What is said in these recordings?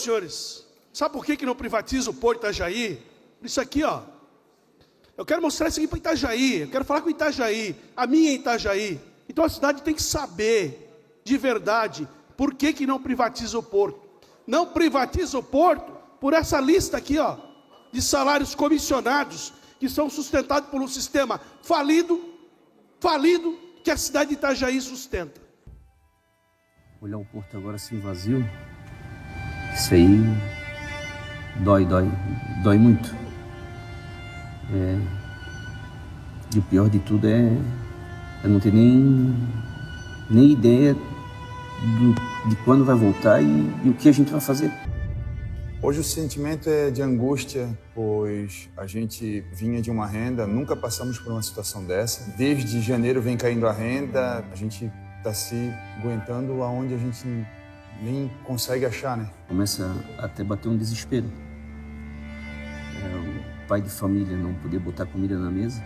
Senhores, sabe por que não privatiza o Porto Itajaí? Isso aqui, ó. Eu quero mostrar isso aqui para Itajaí. Eu quero falar com Itajaí. A minha Itajaí. Então a cidade tem que saber, de verdade, por que não privatiza o Porto. Não privatiza o Porto por essa lista aqui, ó, de salários comissionados, que são sustentados por um sistema falido, que a cidade de Itajaí sustenta. Olhar o Porto agora assim vazio, isso aí dói muito. E o pior de tudo é não ter nem ideia de quando vai voltar e o que a gente vai fazer. Hoje o sentimento é de angústia, pois a gente vinha de uma renda, nunca passamos por uma situação dessa. Desde janeiro vem caindo a renda, a gente está se aguentando aonde a gente nem consegue achar, né? Começa até bater um desespero. O pai de família não poder botar comida na mesa,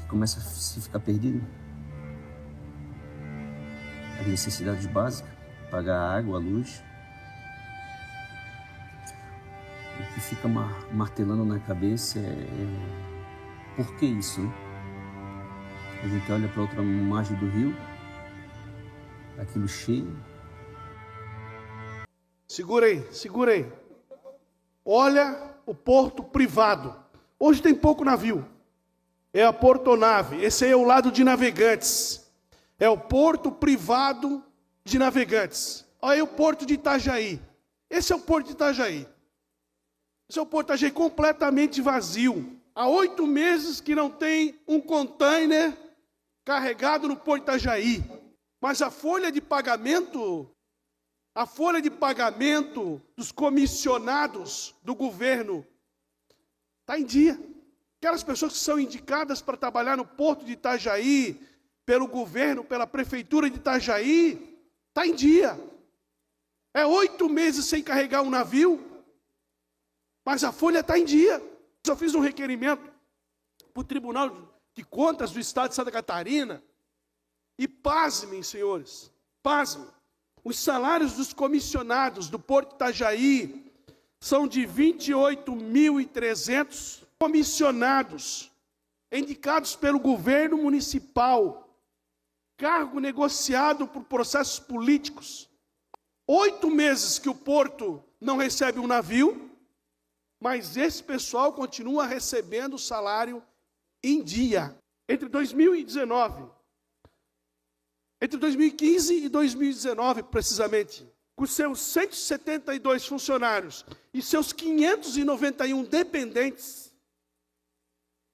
começa a se ficar perdido. As necessidades básicas, pagar a água, a luz. O que fica martelando na cabeça por que isso, né? A gente olha para outra margem do rio, aquilo cheio. Segura aí. Olha o porto privado. Hoje tem pouco navio. É a portonave. Esse aí é o lado de Navegantes. É o porto privado de Navegantes. Olha aí o porto de Itajaí. Esse é o porto de Itajaí. Esse é o porto de Itajaí completamente vazio. Há 8 meses que não tem um container carregado no porto de Itajaí. Mas a folha de pagamento dos comissionados do governo está em dia. Aquelas pessoas que são indicadas para trabalhar no porto de Itajaí, pelo governo, pela prefeitura de Itajaí, está em dia. É 8 meses sem carregar um navio, mas a folha está em dia. Eu fiz um requerimento para o Tribunal de Contas do Estado de Santa Catarina, e pasmem, senhores, pasmem. Os salários dos comissionados do Porto de Itajaí são de 28.300 comissionados, indicados pelo governo municipal, cargo negociado por processos políticos. 8 meses que o Porto não recebe um navio, mas esse pessoal continua recebendo o salário em dia. Entre 2015 e 2019, precisamente, com seus 172 funcionários e seus 591 dependentes,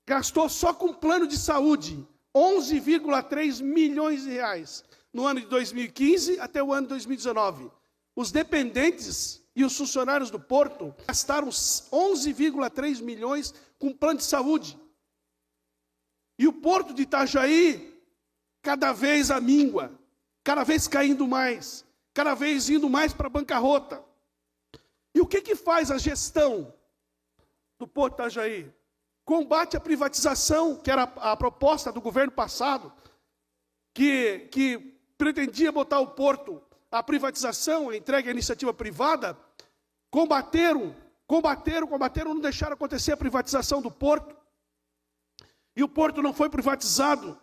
gastou só com plano de saúde 11,3 milhões de reais no ano de 2015 até o ano de 2019. Os dependentes e os funcionários do Porto gastaram 11,3 milhões com plano de saúde. E o Porto de Itajaí, cada vez a míngua, cada vez caindo mais, cada vez indo mais para a bancarrota. E o que faz a gestão do Porto de Itajaí? Combate a privatização, que era a proposta do governo passado, que pretendia botar o Porto, a privatização, a entrega à iniciativa privada. Combateram, não deixaram acontecer a privatização do Porto. E o Porto não foi privatizado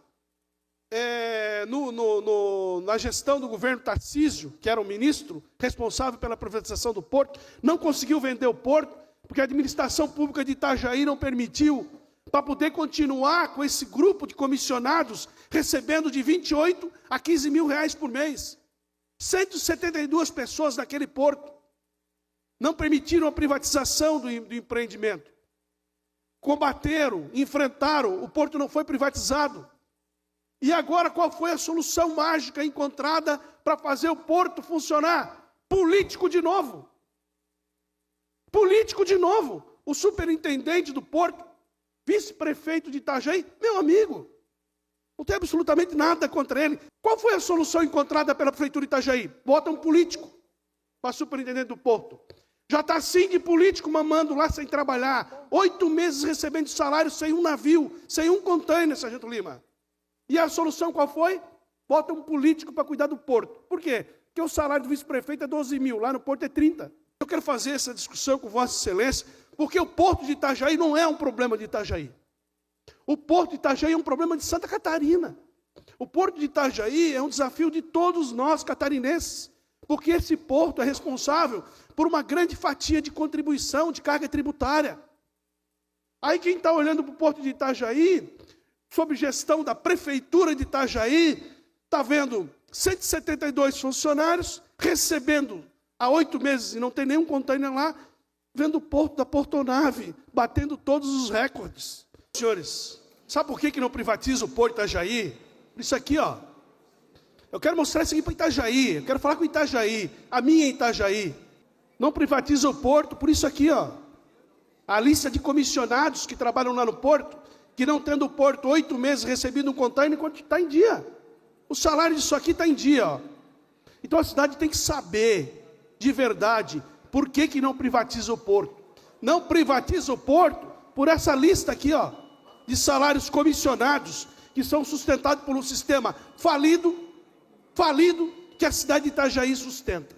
na gestão do governo Tarcísio, que era o ministro responsável pela privatização do Porto. Não conseguiu vender o Porto, porque a administração pública de Itajaí não permitiu, para poder continuar com esse grupo de comissionados, recebendo de 28 a 15 mil reais por mês. 172 pessoas naquele porto. Não permitiram a privatização do empreendimento. Combateram, enfrentaram, o Porto não foi privatizado. E agora qual foi a solução mágica encontrada para fazer o Porto funcionar? Político de novo. Político de novo. O superintendente do Porto, vice-prefeito de Itajaí, meu amigo. Não tem absolutamente nada contra ele. Qual foi a solução encontrada pela prefeitura de Itajaí? Bota um político para superintendente do Porto. Já está assim de político mamando lá sem trabalhar. 8 meses recebendo salário sem um navio, sem um container, Sargento Lima. E a solução qual foi? Bota um político para cuidar do Porto. Por quê? Porque o salário do vice-prefeito é 12 mil, lá no Porto é 30. Eu quero fazer essa discussão com Vossa Excelência, porque o Porto de Itajaí não é um problema de Itajaí. O Porto de Itajaí é um problema de Santa Catarina. O Porto de Itajaí é um desafio de todos nós catarinenses, porque esse porto é responsável por uma grande fatia de contribuição, de carga tributária. Aí quem está olhando para o Porto de Itajaí, sob gestão da Prefeitura de Itajaí, está vendo 172 funcionários, recebendo há 8 meses e não tem nenhum container lá, vendo o porto da Portonave, batendo todos os recordes. Senhores, sabe por que não privatiza o Porto de Itajaí? Isso aqui, ó. Eu quero mostrar isso aqui para Itajaí, eu quero falar com Itajaí, a minha Itajaí. Não privatiza o Porto por isso aqui, ó. A lista de comissionados que trabalham lá no Porto, que não tendo o Porto 8 meses recebido um container, enquanto está em dia. O salário disso aqui está em dia, ó. Então a cidade tem que saber, de verdade, por que não privatiza o Porto. Não privatiza o Porto por essa lista aqui, ó, de salários comissionados, que são sustentados por um sistema falido, que a cidade de Itajaí sustenta.